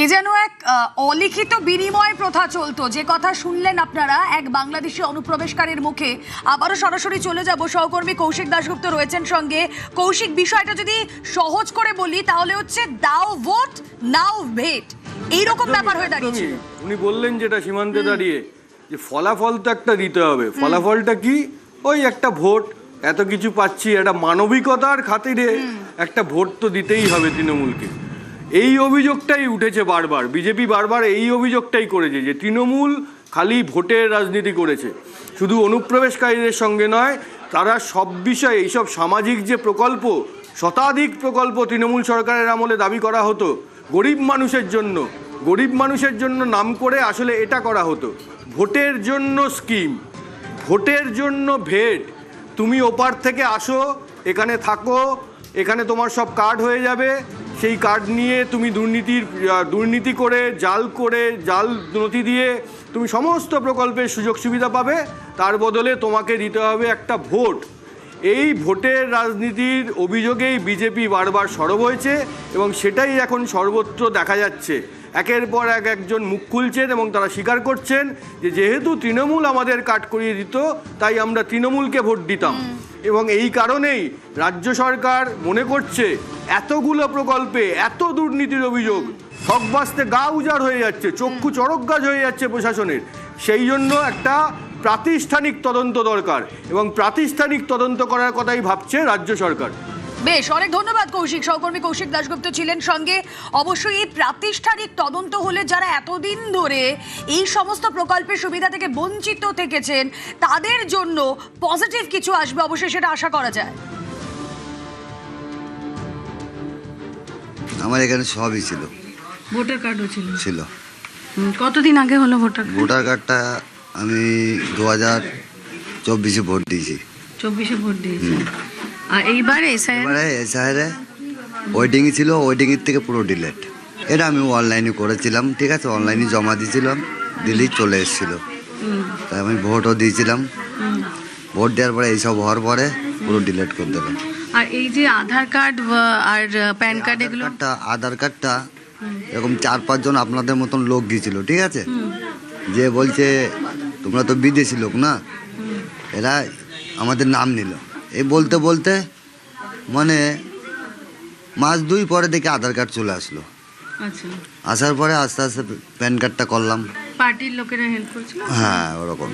এ যেন এক অলিখিত বিনিময় প্রথা চলতো, যে কথা শুনলেন আপনারা এক বাংলাদেশি অনুপ্রবেশকারীর মুখে। আবারও সরাসরি চলে যাব, সহকর্মী কৌশিক দাশগুপ্ত রয়েছেন সঙ্গে। কৌশিক, বিষয়টা যদি সহজ করে বলি তাহলে হচ্ছে দাও ভোট নাও ভেট, এইরকম ব্যাপার হয়ে দাঁড়িয়েছে। উনি বললেন যেটা সীমান্তে দাঁড়িয়ে, যে ফলাফল তো একটা দিতে হবে। ফলাফলটা কি? ওই একটা ভোট, এত কিছু পাচ্ছি, একটা মানবিকতার খাতিরে একটা ভোট তো দিতেই হবে তৃণমূলকে। এই অভিযোগটাই উঠেছে বারবার, বিজেপি বারবার এই অভিযোগটাই করেছে যে তৃণমূল খালি ভোটের রাজনীতি করেছে, শুধু অনুপ্রবেশকারীদের সঙ্গে নয়, তারা সব বিষয়ে এইসব সামাজিক যে প্রকল্প, শতাধিক প্রকল্প তৃণমূল সরকারের আমলে দাবি করা হতো গরিব মানুষের জন্য নাম করে আসলে এটা করা হতো ভোটের জন্য স্কিম, ভোটের জন্য ভেট। তুমি ওপার থেকে আসো, এখানে থাকো, এখানে তোমার সব কার্ড হয়ে যাবে, সেই কার্ড নিয়ে তুমি দুর্নীতি করে জাল নথি দিয়ে তুমি সমস্ত প্রকল্পের সুযোগ সুবিধা পাবে, তার বদলে তোমাকে দিতে হবে একটা ভোট। এই ভোটের রাজনীতির অভিযোগেই বিজেপি বারবার সরব হয়েছে এবং সেটাই এখন সর্বত্র দেখা যাচ্ছে। একের পর একজন মুখ খুলছেন এবং তারা স্বীকার করছেন যে যেহেতু তৃণমূল আমাদের কাট করিয়ে দিত, তাই আমরা তৃণমূলকে ভোট দিতাম। এবং এই কারণেই রাজ্য সরকার মনে করছে এতগুলো প্রকল্পে এত দুর্নীতির অভিযোগ, ঠকবাসতে গা উজাড় হয়ে যাচ্ছে, চক্ষু চড়ক গাছ হয়ে যাচ্ছে প্রশাসনের। সেই জন্য একটা প্রাতিষ্ঠানিক তদন্ত দরকার এবং প্রাতিষ্ঠানিক তদন্ত করার কথাই ভাবছে রাজ্য সরকার। বেশ, অনেক ধন্যবাদ কৌশিক। সহকর্মী কৌশিক দাশগুপ্ত ছিলেন সঙ্গে। অবশ্যই এই প্রাতিষ্ঠানিক তদন্ত হলে যারা এতদিন ধরে এই সমস্ত প্রকল্পের সুবিধা থেকে বঞ্চিত থেকেছেন তাদের জন্য পজিটিভ কিছু আসবে, অবশ্যই সেটা আশা করা যায়। আমার এখানে সবই ছিল, ভোটার কার্ডও ছিল। কতদিন আগে হলো ভোটার কার্ডটা আমি 2024-এ ভোট দিয়েছি। 24-এ ভোট দিয়েছি। আর এইবারে এসআইআরে ওয়েটিংয়ে ছিল, ওয়েটিংয়ের থেকে পুরো ডিলেট। এটা আমি অনলাইনে করেছিলাম, ঠিক আছে, অনলাইনে জমা দিয়েছিলাম, দিলেই চলে এসেছিলো। তাই আমি ভোটও দিয়েছিলাম, ভোট দেওয়ার পরে এইসব হওয়ার পরে পুরো ডিলেট করে দিলাম। আর এই যে আধার কার্ড আর প্যান কার্ড, এগুলো আধার কার্ডটা এরকম 4-5 জন আপনাদের মতন লোক গিয়েছিল, ঠিক আছে, যে বলছে তোমরা তো বিদেশি লোক না, এরা আমাদের নাম নিল। এই বলতে বলতে মানে মাস 2 পরে দেখি আধার কার্ড চলে আসলো। আচ্ছা, আসার পরে আস্তে আস্তে প্যান কার্ডটা করলাম। পার্টির লোকেরা হেল্প করছিল। হ্যাঁ, ওরকম।